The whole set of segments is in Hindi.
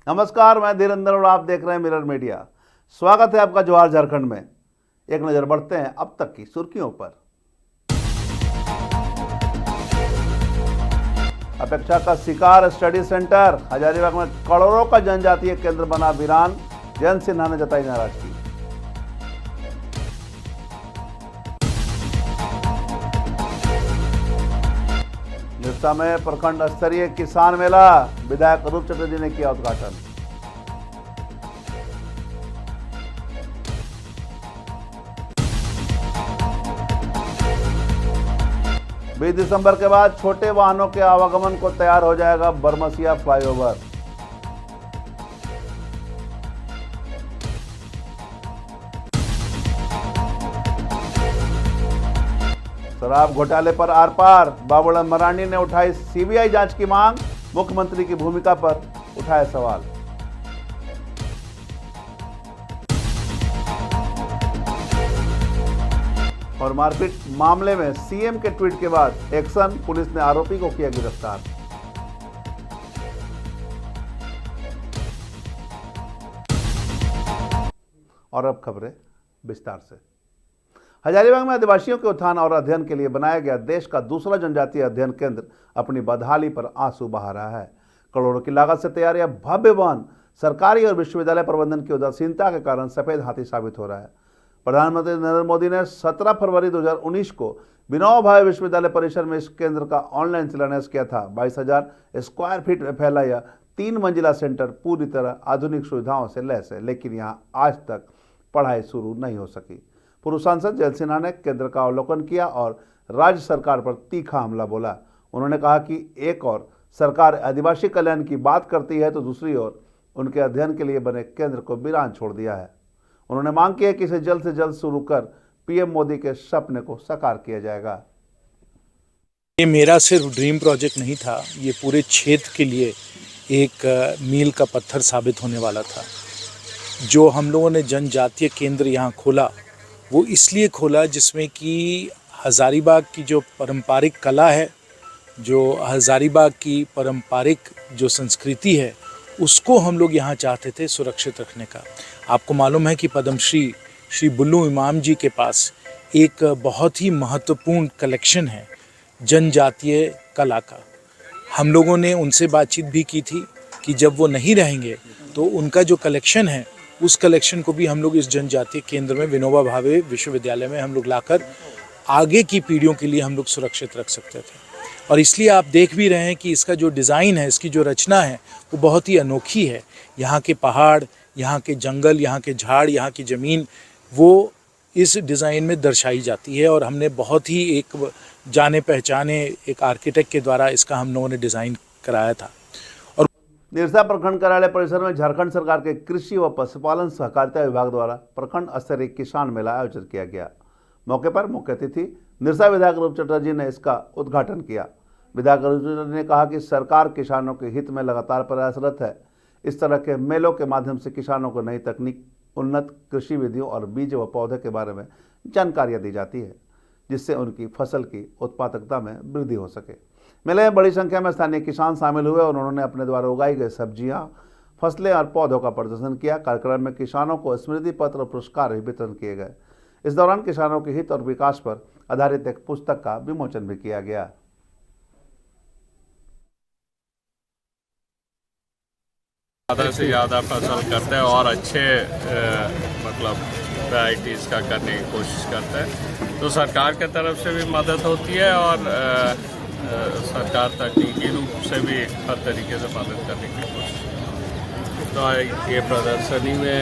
नमस्कार, मैं धीरेंद्र और आप देख रहे हैं मिरर मीडिया। स्वागत है आपका जोहार झारखंड में। एक नजर बढ़ते हैं अब तक की सुर्खियों पर। अपेक्षा का शिकार स्टडी सेंटर, हजारीबाग में करोड़ों का जनजातीय केंद्र बना वीरान, जयंत सिन्हा ने जताई नाराजगी। निरसा में प्रखंड स्तरीय किसान मेला, विधायक रूप चटर्जी ने किया उद्घाटन। बीस दिसंबर के बाद छोटे वाहनों के आवागमन को तैयार हो जाएगा बरमसिया फ्लाईओवर। शराब घोटाले पर आर पार, बाबूलाल मरांडी ने उठाई सीबीआई जांच की मांग, मुख्यमंत्री की भूमिका पर उठाए सवाल। और मारपीट मामले में सीएम के ट्वीट के बाद एक्शन, पुलिस ने आरोपी को किया गिरफ्तार। और अब खबरें विस्तार से। हजारीबाग में आदिवासियों के उत्थान और अध्ययन के लिए बनाया गया देश का दूसरा जनजातीय अध्ययन केंद्र अपनी बदहाली पर आंसू बहा रहा है। करोड़ों की लागत से तैयार यह भव्य भवन सरकारी और विश्वविद्यालय प्रबंधन की उदासीनता के कारण सफेद हाथी साबित हो रहा है। प्रधानमंत्री नरेंद्र मोदी ने 17 फरवरी 2019 को विनोबा भावे विश्वविद्यालय परिसर में इस केंद्र का ऑनलाइन शिलान्यास किया था। 22,000 स्क्वायर फीट में फैला यह 3 मंजिला सेंटर पूरी तरह आधुनिक सुविधाओं से लैस है, लेकिन यहां आज तक पढ़ाई शुरू नहीं हो सकी। पूर्व सांसद जयंत सिन्हा ने केंद्र का अवलोकन किया और राज्य सरकार पर तीखा हमला बोला। उन्होंने कहा कि एक और सरकार आदिवासी कल्याण की बात करती है तो दूसरी ओर उनके अध्ययन के लिए बने केंद्र को वीरान छोड़ दिया है। उन्होंने मांग की है कि इसे जल्द से जल्द शुरू कर पीएम मोदी के सपने को साकार किया जाएगा। ये मेरा सिर्फ ड्रीम प्रोजेक्ट नहीं था, ये पूरे क्षेत्र के लिए एक मील का पत्थर साबित होने वाला था। जो हम लोगों ने जनजातीय केंद्र यहाँ खोला वो इसलिए खोला जिसमें कि हजारीबाग की जो पारंपरिक कला है, जो हजारीबाग की पारंपरिक जो संस्कृति है, उसको हम लोग यहाँ चाहते थे सुरक्षित रखने का। आपको मालूम है कि पद्मश्री श्री बुल्लू इमाम जी के पास एक बहुत ही महत्वपूर्ण कलेक्शन है जनजातीय कला का। हम लोगों ने उनसे बातचीत भी की थी कि जब वो नहीं रहेंगे तो उनका जो कलेक्शन है उस कलेक्शन को भी हम लोग इस जनजातीय केंद्र में विनोबा भावे विश्वविद्यालय में हम लोग लाकर आगे की पीढ़ियों के लिए हम लोग सुरक्षित रख सकते थे। और इसलिए आप देख भी रहे हैं कि इसका जो डिज़ाइन है, इसकी जो रचना है वो बहुत ही अनोखी है। यहाँ के पहाड़, यहाँ के जंगल, यहाँ के झाड़, यहाँ की ज़मीन वो इस डिज़ाइन में दर्शाई जाती है। और हमने बहुत ही एक जाने पहचाने एक आर्किटेक्ट के द्वारा इसका हम लोगों ने डिज़ाइन कराया था। निरसा प्रखंड कार्यालय परिसर में झारखंड सरकार के कृषि व पशुपालन सहकारिता विभाग द्वारा प्रखंड स्तरीय किसान मेला आयोजित किया गया। मौके पर मुख्य अतिथि निरसा विधायक रूप चटर्जी ने इसका उद्घाटन किया। विधायक रूप चटर्जी ने कहा कि सरकार किसानों के हित में लगातार प्रयासरत है। इस तरह के मेलों के माध्यम से किसानों को नई तकनीक, उन्नत कृषि विधियों और बीज व पौधे के बारे में जानकारियाँ दी जाती है, जिससे उनकी फसल की उत्पादकता में वृद्धि हो सके। मेले में बड़ी संख्या में स्थानीय किसान शामिल हुए और उन्होंने अपने द्वारा उगाई गई सब्जियां, फसलें और पौधों का प्रदर्शन किया। कार्यक्रम में किसानों को स्मृति पत्र और पुरस्कार भी वितरण किए गए। इस दौरान किसानों के हित और विकास पर आधारित एक पुस्तक का विमोचन भी किया गया। ज़्यादा से ज़्यादा फसल करते हैं और अच्छे मतलब वैराइटीज़ का करने की कोशिश करते हैं, तो सरकार की तरफ से भी मदद होती है और सरकार तकनीकी रूप से भी हर तरीके से मदद करने की कोशिश करती है। तो ये प्रदर्शनी में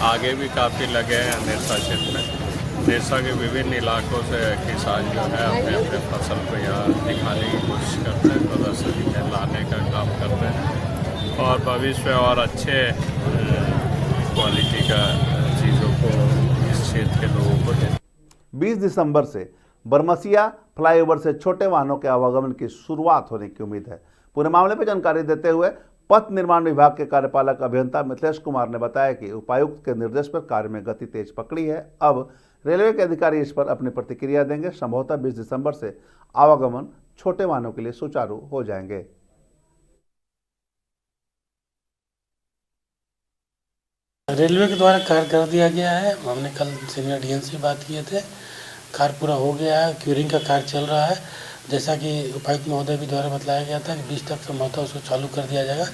आगे भी काफ़ी लगे हैं निरसा क्षेत्र में। निरसा के विभिन्न इलाकों से किसान जो है अपने अपने फसल को यहाँ दिखाने की कोशिश करते हैं, प्रदर्शनी में लाने का काम करते हैं और भविष्य में और अच्छे क्वालिटी का चीज़ों को इस क्षेत्र के लोगों को दें। 20 दिसंबर से बरमसिया फ्लाईओवर से छोटे वाहनों के आवागमन की शुरुआत होने की उम्मीद है। पूरे मामले पर जानकारी देते हुए पथ निर्माण विभाग के कार्यपालक अभियंता मिथिलेश कुमार ने बताया कि उपायुक्त के निर्देश पर कार्य में गति तेज पकड़ी है। अब रेलवे के अधिकारी इस पर अपनी प्रतिक्रिया देंगे। संभवतः 20 दिसंबर से आवागमन छोटे वाहनों के लिए सुचारू हो जाएंगे। रेलवे के द्वारा कार्य कर दिया गया है। हमने कल सीनियर डीएन से बात किए थे, कार्य पूरा हो गया है, क्यूरिंग का कार्य चल रहा है। जैसा कि उपायुक्त महोदय भी द्वारा बताया गया था कि 20 तक संभवतः उसको चालू कर दिया जाएगा।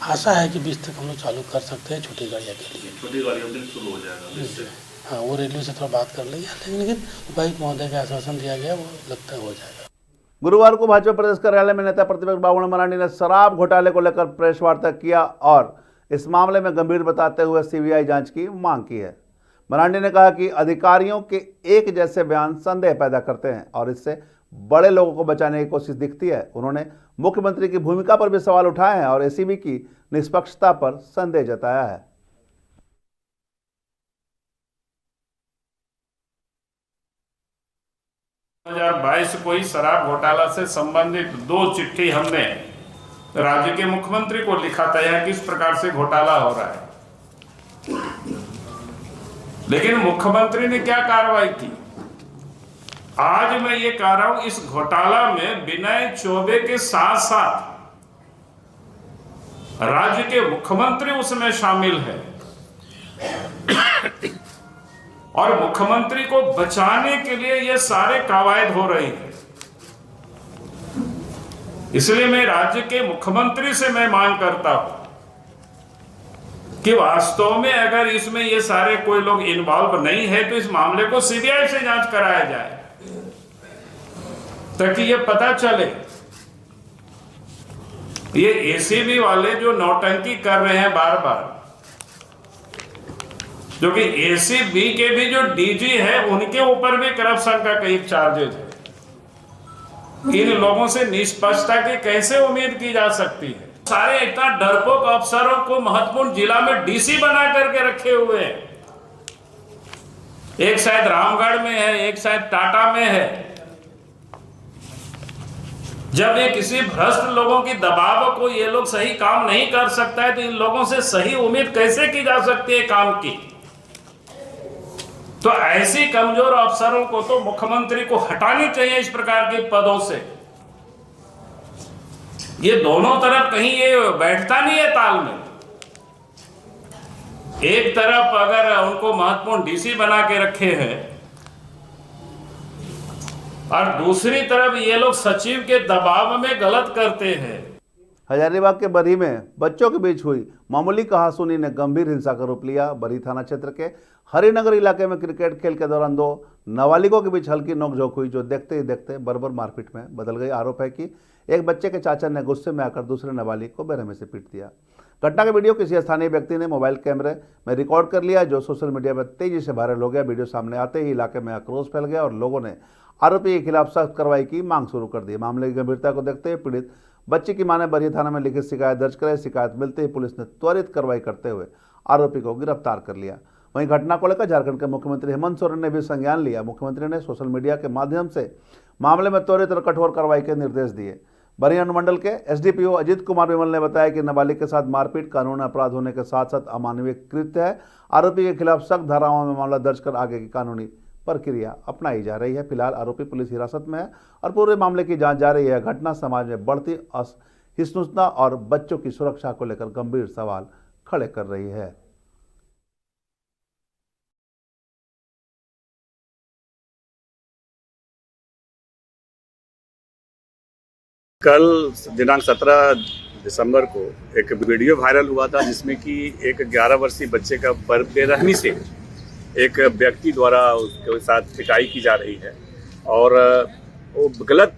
आशा है कि 20 तक हम लोग चालू कर सकते हैं छोटी गाड़ियों के लिए। छोटी गाड़ियों के लिए शुरू हो जाएगा। हाँ, वो रेलवे से थोड़ा बात कर लेंगे, लेकिन उपायुक्त महोदय का आश्वासन दिया गया, वो लगता है हो जाएगा। गुरुवार को भाजपा प्रदेश कार्यालय में नेता प्रतिपक्ष बाबूराम मरांडी ने शराब घोटाले को लेकर प्रेस वार्ता किया और इस मामले में गंभीर बताते हुए सीबीआई जांच की मांग की है। मरांडी ने कहा कि अधिकारियों के एक जैसे बयान संदेह पैदा करते हैं और इससे बड़े लोगों को बचाने की कोशिश दिखती है। उन्होंने मुख्यमंत्री की भूमिका पर भी सवाल उठाए हैं और एसीबी की निष्पक्षता पर संदेह जताया है। 2022 को ही शराब घोटाला से संबंधित 2 चिट्ठी हमने राज्य के मुख्यमंत्री को लिखा था, यह किस प्रकार से घोटाला हो रहा है। लेकिन मुख्यमंत्री ने क्या कार्रवाई की? आज मैं ये कह रहा हूं, इस घोटाला में विनय चौबे के साथ साथ राज्य के मुख्यमंत्री उसमें शामिल है और मुख्यमंत्री को बचाने के लिए ये सारे कवायद हो रही है। इसलिए मैं राज्य के मुख्यमंत्री से मैं मांग करता हूं कि वास्तव में अगर इसमें ये सारे कोई लोग इन्वॉल्व नहीं है तो इस मामले को सीबीआई से जांच कराया जाए, ताकि ये पता चले ये एसीबी वाले जो नौटंकी कर रहे हैं बार बार, जो कि एसीबी के भी जो डीजी है उनके ऊपर भी करप्शन का कई चार्जेज है। इन लोगों से निष्पक्षता की कैसे उम्मीद की जा सकती है? सारे इतना डरपोक अफसरों को महत्वपूर्ण जिला में डीसी बना करके रखे हुए हैं। एक शायद रामगढ़ में है, एक शायद टाटा में है। जब ये किसी भ्रष्ट लोगों की दबाव को ये लोग सही काम नहीं कर सकता है तो इन लोगों से सही उम्मीद कैसे की जा सकती है काम की? तो ऐसी कमजोर अफसरों को तो मुख्यमंत्री को हटानी चाहिए इस प्रकार के पदों से। ये दोनों तरफ कहीं ये बैठता नहीं है ताल में। एक तरफ अगर उनको महत्वपूर्ण डीसी बना के रखे हैं और दूसरी तरफ ये लोग सचिव के दबाव में गलत करते हैं। हजारीबाग के बरही में बच्चों के बीच हुई मामूली कहासुनी ने गंभीर हिंसा का रूप लिया। बरही थाना क्षेत्र के हरिनगर इलाके में क्रिकेट खेल के दौरान 2 नाबालिगों के बीच हल्की नोकझोंक हुई, जो देखते ही देखते बर्बर मारपीट में बदल गई। आरोप है कि एक बच्चे के चाचा ने गुस्से में आकर दूसरे नाबालिग को बेरहमी से पीट दिया। घटना का वीडियो किसी स्थानीय व्यक्ति ने मोबाइल कैमरे में रिकॉर्ड कर लिया, जो सोशल मीडिया पर तेजी से वायरल हो गया। वीडियो सामने आते ही इलाके में आक्रोश फैल गया और लोगों ने आरोपी के खिलाफ सख्त कार्रवाई की मांग शुरू कर दी। मामले की गंभीरता को देखते हुए पीड़ित बच्ची की मां ने बरही थाना में लिखित शिकायत दर्ज कराई। शिकायत मिलते ही पुलिस ने त्वरित कार्रवाई करते हुए आरोपी को गिरफ्तार कर लिया। वहीं घटना को लेकर झारखंड के मुख्यमंत्री हेमंत सोरेन ने भी संज्ञान लिया। मुख्यमंत्री ने सोशल मीडिया के माध्यम से मामले में त्वरित और कठोर कार्रवाई के निर्देश दिए। बरही अनुमंडल के एसडीपीओ अजित कुमार विमल ने बताया कि नाबालिग के साथ मारपीट कानूनी अपराध होने के साथ साथ अमानवीय कृत्य है। आरोपी के खिलाफ सख्त धाराओं में मामला दर्ज कर आगे की कानूनी प्रक्रिया अपनाई जा रही है। फिलहाल आरोपी पुलिस हिरासत में है और पूरे मामले की जांच जारी है। घटना समाज में बढ़ती असहिष्णुता और बच्चों की सुरक्षा को लेकर गंभीर सवाल खड़े कर रही है। कल दिनांक 17 दिसंबर को एक वीडियो वायरल हुआ था जिसमें कि एक 11 वर्षीय बच्चे का बेरहमी से एक व्यक्ति द्वारा उसके साथ पिटाई की जा रही है और वो गलत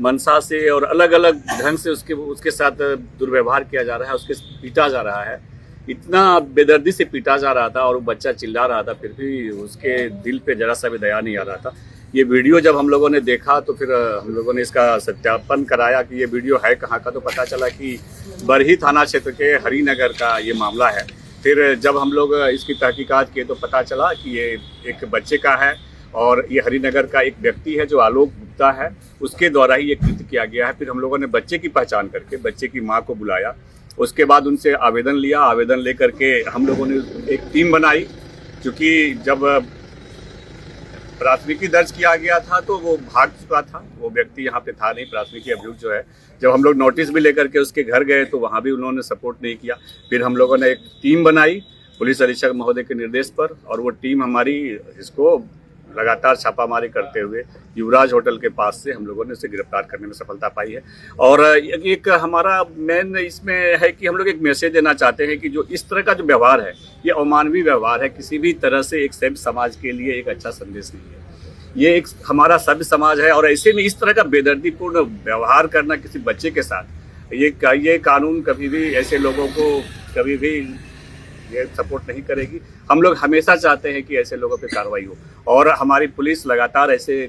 मंशा से और अलग अलग ढंग से उसके साथ दुर्व्यवहार किया जा रहा है, उसके पीटा जा रहा है। इतना बेदर्दी से पीटा जा रहा था और वो बच्चा चिल्ला रहा था, फिर भी उसके दिल पे जरा सा भी दया नहीं आ रहा था। ये वीडियो जब हम लोगों ने देखा तो फिर हम लोगों ने इसका सत्यापन कराया कि ये वीडियो है कहाँ का, तो पता चला कि बरही थाना क्षेत्र के हरिनगर का ये मामला है। फिर जब हम लोग इसकी तहकीकात किए तो पता चला कि ये एक बच्चे का है और ये हरिनगर का एक व्यक्ति है जो आलोक गुप्ता है, उसके द्वारा ही ये कृत्य किया गया है। फिर हम लोगों ने बच्चे की पहचान करके बच्चे की माँ को बुलाया, उसके बाद उनसे आवेदन लिया। आवेदन लेकर के हम लोगों ने एक टीम बनाई, क्योंकि जब प्राथमिकी दर्ज किया गया था तो वो भाग चुका था, वो व्यक्ति यहाँ पे था नहीं। प्राथमिकी अभियुक्त जो है, जब हम लोग नोटिस भी लेकर के उसके घर गए तो वहाँ भी उन्होंने सपोर्ट नहीं किया। फिर हम लोगों ने एक टीम बनाई पुलिस अधीक्षक महोदय के निर्देश पर, और वो टीम हमारी इसको लगातार छापामारी करते हुए युवराज होटल के पास से हम लोगों ने इसे गिरफ्तार करने में सफलता पाई है। और एक हमारा मेन इसमें है कि हम लोग एक मैसेज देना चाहते हैं कि जो इस तरह का जो व्यवहार है, ये अमानवीय व्यवहार है, किसी भी तरह से एक सभ्य समाज के लिए एक अच्छा संदेश नहीं है। ये एक हमारा सभ्य समाज है और ऐसे में इस तरह का बेदर्दीपूर्ण व्यवहार करना किसी बच्चे के साथ, ये कानून कभी भी ऐसे लोगों को कभी भी ये सपोर्ट नहीं करेगी। हम लोग हमेशा चाहते हैं कि ऐसे लोगों पे कार्रवाई हो और हमारी पुलिस लगातार ऐसे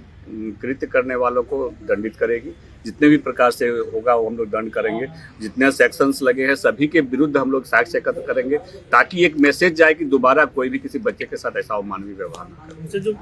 कृत्य करने वालों को दंडित करेगी। जितने भी प्रकार से होगा वो हम लोग दंड करेंगे। जितने सेक्शंस लगे हैं सभी के विरुद्ध हम लोग साक्ष्य एकत्र करेंगे ताकि एक मैसेज जाए कि दोबारा कोई भी किसी बच्चे के साथ ऐसा अमानवीय व्यवहार न करे। सर, जो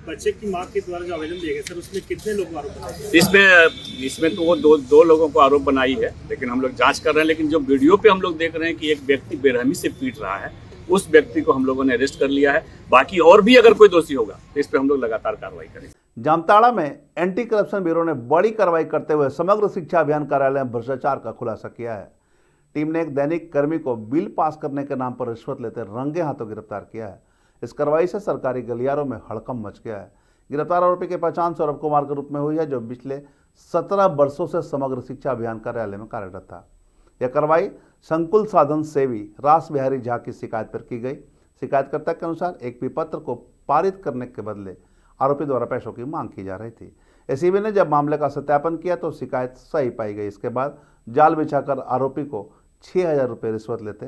बच्चे की मां के द्वारा जो आवेदन दिया गया सर, उसमें कितने लोग आरोप बनाए? इसमें तो वो दो लोगों को आरोप बनाई है, लेकिन हम लोग जांच कर रहे हैं। लेकिन जो वीडियो पे हम लोग देख रहे हैं कि एक व्यक्ति बेरहमी से पीट रहा है, उस व्यक्ति को हम लोगों ने अरेस्ट कर लिया है। बाकी और भी अगर कोई दोषी होगा तो इस पर हम लोग लगातार कार्रवाई करेंगे। जामताड़ा में एंटी करप्शन ब्यूरो ने बड़ी कार्रवाई करते हुए समग्र शिक्षा अभियान कार्यालय में भ्रष्टाचार का खुलासा किया है। टीम ने एक दैनिक कर्मी को बिल पास करने के नाम पर रिश्वत लेते रंगे हाथों गिरफ्तार किया है। इस कार्रवाई से सरकारी गलियारों में हड़कंप मच गया है। गिरफ्तार आरोपी की पहचान सौरभ कुमार के रूप में हुई है, जो पिछले 17 वर्षों से समग्र शिक्षा अभियान कार्यालय में कार्यरत था। यह कार्रवाई संकुल साधन सेवी रास बिहारी झा की शिकायत पर की गई। शिकायतकर्ता के अनुसार एक विपत्र को पारित करने के बदले आरोपी द्वारा पैसों की मांग की जा रही थी। एसीबी ने जब मामले का सत्यापन किया तो शिकायत सही पाई गई। इसके बाद जाल बिछाकर आरोपी को 6,000 रुपये रिश्वत लेते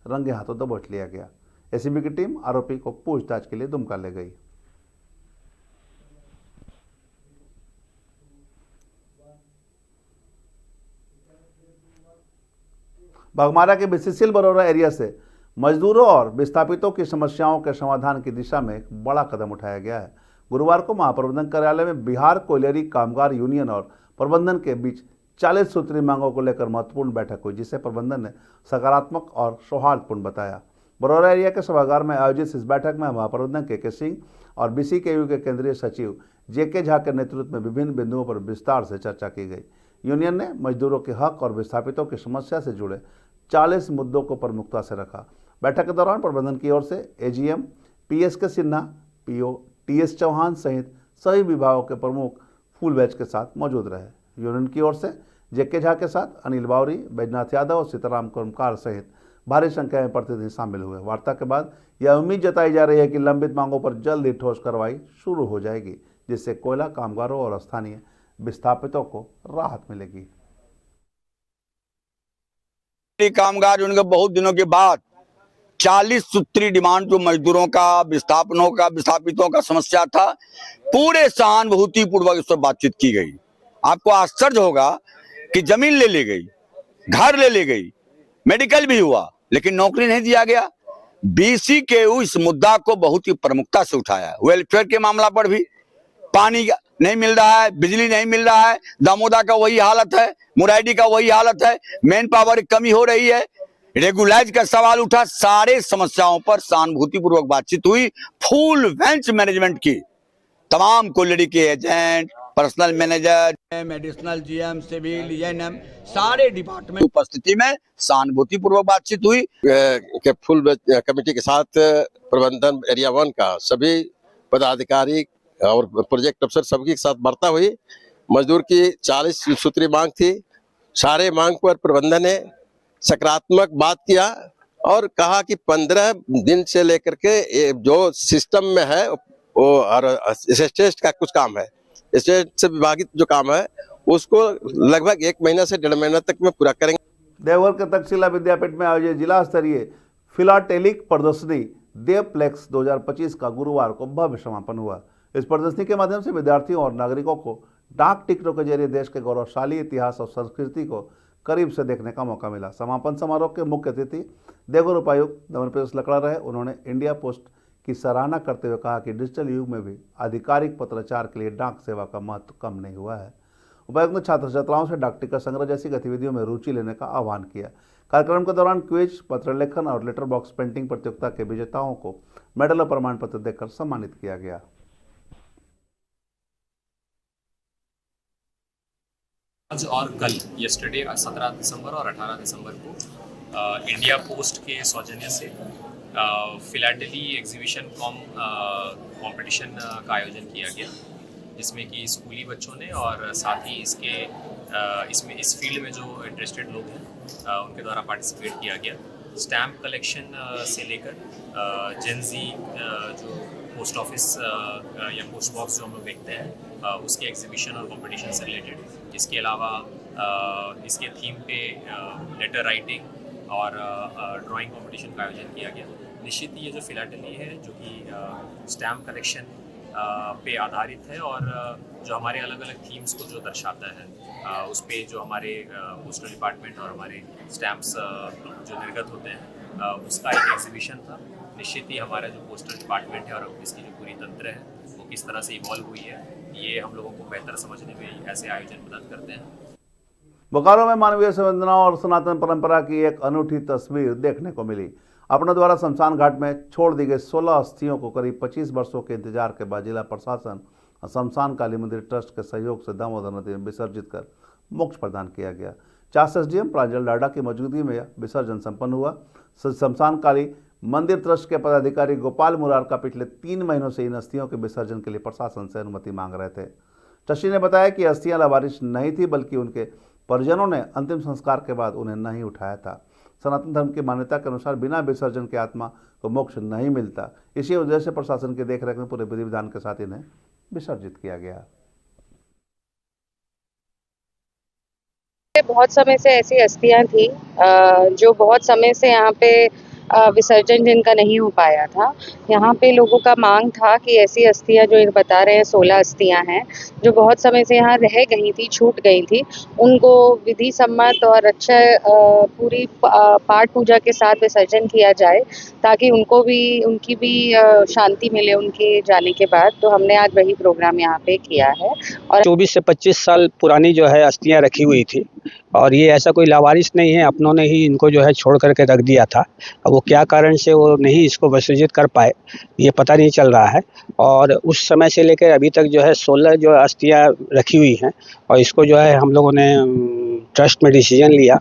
रंगे हाथों दबोच लिया गया। एसीबी की टीम आरोपी को पूछताछ के लिए दुमका ले गई। बाघमारा के बीसीसीएल बरौरा एरिया से मजदूरों और विस्थापितों की समस्याओं के समाधान की दिशा में एक बड़ा कदम उठाया गया है। गुरुवार को महाप्रबंधन कार्यालय में बिहार कोयलरी कामगार यूनियन और प्रबंधन के बीच 40 सूत्री मांगों को लेकर महत्वपूर्ण बैठक हुई, जिसे प्रबंधन ने सकारात्मक और सौहार्दपूर्ण बताया। बरौरा एरिया के सभागार में आयोजित इस बैठक में महाप्रबंधन के सिंह और BCKU के केंद्रीय सचिव JK झा के नेतृत्व में विभिन्न बिंदुओं पर विस्तार से चर्चा की गई। यूनियन ने मजदूरों के हक और विस्थापितों की समस्या से जुड़े 40 मुद्दों को प्रमुखता से रखा। बैठक के दौरान प्रबंधन की ओर से AGM PSK Sinha, PO TS Chauhan सहित सभी विभागों के प्रमुख फुल बैच के साथ मौजूद रहे। यूनियन की ओर से JK झा के साथ अनिल बावरी, बैजनाथ यादव और सीताराम कर्मकार सहित भारी संख्या में प्रतिनिधि शामिल हुए। वार्ता के बाद यह उम्मीद जताई जा रही है कि लंबित मांगों पर जल्द ही ठोस कार्रवाई शुरू हो जाएगी, जिससे कोयला कामगारों और स्थानीय विस्थापितों को राहत मिलेगी। कामगार उनके बहुत दिनों के बाद 40 सूत्री डिमांड जो मजदूरों का, विस्थापितों का समस्या था, पूरे सहानुभूति पूर्वक इस पर बातचीत की गई। आपको आश्चर्य होगा कि जमीन ले गई, घर ले गई, मेडिकल भी हुआ, लेकिन नौकरी नहीं दिया गया। BCKU इस मुद्दा को बहुत ही प्रमुखता से उठाया। वेलफेयर के मामला पर भी पानी नहीं मिल रहा है, बिजली नहीं मिल रहा है, दामोदा का वही हालत है, मुराइडी का वही हालत है, मेन पावर की कमी हो रही है, रेगुलाइज का सवाल उठा। सारे समस्याओं पर सहानुभूतिपूर्वक बातचीत हुई। फुल बेंच मैनेजमेंट की तमाम कोयलरी के agent, personnel manager, medicinal GM, civil, ENM सारे डिपार्टमेंट उपस्थिति में सहानुभूतिपूर्वक बातचीत हुई। फुल कमेटी के साथ प्रबंधन एरिया 1 का सभी पदाधिकारी और प्रोजेक्ट अफसर सबके साथ वार्ता हुई। मजदूर की 40 सूत्री मांग थी। सारे मांग पर प्रबंधन ने सकारात्मक बात किया और कहा कि 15 दिन से लेकर के जो सिस्टम में है वो और स्टेट का कुछ काम है, स्टेट से विभागित जो काम है उसको लगभग 1 महीना से 1.5 महीना तक में पूरा करेंगे। देवघर के तक्षशिला विद्यापीठ में आयोजित जिला स्तरीय फिलाटेलिक प्रदर्शनी देवप्लेक्स 2025 का गुरुवार को भव्य समापन हुआ। इस प्रदर्शनी के माध्यम से विद्यार्थियों और नागरिकों को डाक टिकटों के जरिए देश के गौरवशाली इतिहास और संस्कृति को करीब से देखने का मौका मिला। समापन समारोह के मुख्य अतिथि देवघर उपायुक्त दमन प्रवेश लकड़ा रहे। उन्होंने इंडिया पोस्ट की सराहना करते हुए कहा कि डिजिटल युग में भी आधिकारिक पत्राचार के लिए डाक सेवा का महत्व कम नहीं हुआ है। उपायुक्त ने छात्र छात्राओं से डाक टिकट संग्रह जैसी गतिविधियों में रुचि लेने का आह्वान किया। कार्यक्रम के दौरान क्विज, पत्र लेखन और लेटर बॉक्स पेंटिंग प्रतियोगिता के विजेताओं को मेडल और प्रमाण पत्र देकर सम्मानित किया गया। आज और कल यस्टरडे 17 दिसंबर और 18 दिसंबर को इंडिया पोस्ट के सौजन्य से फिलाटेली एग्जीबिशन कंपटीशन का आयोजन किया गया, जिसमें कि स्कूली बच्चों ने और साथ ही इसमें इस फील्ड में जो इंटरेस्टेड लोग हैं उनके द्वारा पार्टिसिपेट किया गया। स्टैम्प कलेक्शन से लेकर जेनजी जो पोस्ट ऑफिस या पोस्ट बॉक्स जो हम लोग देखते हैं उसके एग्जीबिशन और कंपटीशन से रिलेटेड। इसके अलावा इसके थीम पे लेटर राइटिंग और ड्राइंग कंपटीशन का आयोजन किया गया। निश्चित ही ये जो फिलाटेली है जो कि स्टैम्प कलेक्शन पे आधारित है और जो हमारे अलग अलग थीम्स को जो दर्शाता है उस पे जो हमारे पोस्टल डिपार्टमेंट और हमारे स्टैम्प्स जो निर्गत होते हैं उसका एक एग्जीबिशन था। निश्चित ही हमारा जो पोस्टल डिपार्टमेंट है और इसकी जो पूरी तंत्र है वो किस तरह से इवॉल्व हुई है, ये हम लोगों को बेहतर समझने में ऐसे आयोजन मदद करते हैं। बोकारो में मानवीय संवेदनाओं और सनातन परंपरा की एक अनूठी तस्वीर देखने को मिली। अपने द्वारा शमशान घाट में छोड़ दी गई 16 अस्थियों को करीब 25 वर्षों के इंतजार के बाद जिला प्रशासन और शमशान काली मंदिर ट्रस्ट के सहयोग से दामोदर नदी में विसर्जित कर मोक्ष प्रदान किया गया। चास एसडीएम प्रांजल डाडा की मौजूदगी में विसर्जन संपन्न हुआ। शमशान काली मंदिर ट्रस्ट के पदाधिकारी गोपाल मुरार का पिछले 3 महीनों से इन अस्थियों के विसर्जन के लिए प्रशासन से अनुमति मांग रहे थे। ट्रस्टी ने बताया कि अस्थियां लावारिश नहीं थी, बल्कि उनके परिजनों ने अंतिम संस्कार के बाद उन्हें नहीं उठाया था। सनातन धर्म की मान्यता के अनुसार बिना विसर्जन के आत्मा को मोक्ष नहीं मिलता। इसी वजह से प्रशासन की देखरेख में पूरे विधि विधान के साथ इन्हें विसर्जित किया गया। बहुत समय से ऐसी अस्थियां थी जो बहुत समय से यहाँ पे विसर्जन जिनका नहीं हो पाया था। यहाँ पे लोगों का मांग था कि ऐसी अस्थियां जो बता रहे हैं 16 अस्थियां हैं जो बहुत समय से यहाँ रह गई थी, छूट गई थी, उनको विधि सम्मत और अच्छा पूरी पाठ पूजा के साथ विसर्जन किया जाए ताकि उनकी भी शांति मिले उनके जाने के बाद। तो हमने आज वही प्रोग्राम यहाँ पे किया है। और 24 से 25 साल पुरानी जो है अस्थियां रखी हुई थी और ये ऐसा कोई लावारिस नहीं है, अपनों ने ही इनको जो है छोड़ करके रख दिया था। अब वो क्या कारण से वो नहीं इसको विसर्जित कर पाए ये पता नहीं चल रहा है। और उस समय से लेकर अभी तक जो है 16 जो अस्थियां रखी हुई हैं और इसको जो है हम लोगों ने ट्रस्ट में डिसीजन लिया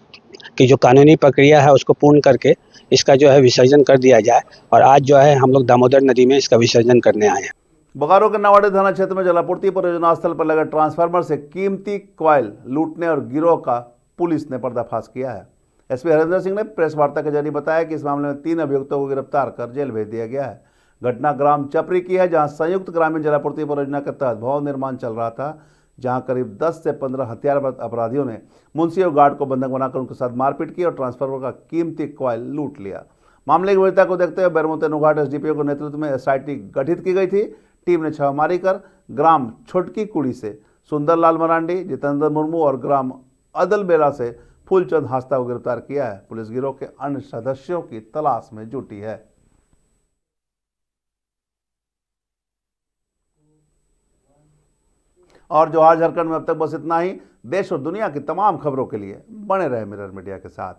कि जो कानूनी प्रक्रिया है उसको पूर्ण करके इसका जो है विसर्जन कर दिया जाए। और आज जो है हम लोग दामोदर नदी में इसका विसर्जन करने आए हैं। बोकारो के नवाड़ी थाना क्षेत्र में जलापूर्ति परियोजना स्थल पर लगे ट्रांसफार्मर से कीमती कॉइल लूटने और गिरोह का पुलिस ने पर्दाफाश किया है। एसपी हरेंद्र सिंह ने प्रेस वार्ता के जरिए बताया कि इस मामले में 3 अभियुक्तों को गिरफ्तार कर जेल भेज दिया गया है। घटना ग्राम चपरी की है, जहां संयुक्त ग्रामीण जलापूर्ति परियोजना के तहत भवन निर्माण चल रहा था, जहां करीब 10 से 15 हथियारबंद अपराधियों ने मुंशी और गार्ड को बंधक बनाकर उनके साथ मारपीट की और ट्रांसफार्मर का कीमती कॉइल लूट लिया। मामले की गंभीरता को देखते हुए बैरमो तेनुघाट एसडीपीओ के नेतृत्व में एसआईटी गठित की गई थी। टीम ने छापेमारी कर ग्राम छोटकी कुड़ी से सुंदरलाल मरांडी, जितेंद्र मुर्मू और ग्राम अदलबेला से फूलचंद हास्ता को गिरफ्तार किया है। पुलिस गिरोह के अन्य सदस्यों की तलाश में जुटी है। और जो आज झारखंड में अब तक बस इतना ही। देश और दुनिया की तमाम खबरों के लिए बने रहे मिरर मीडिया के साथ।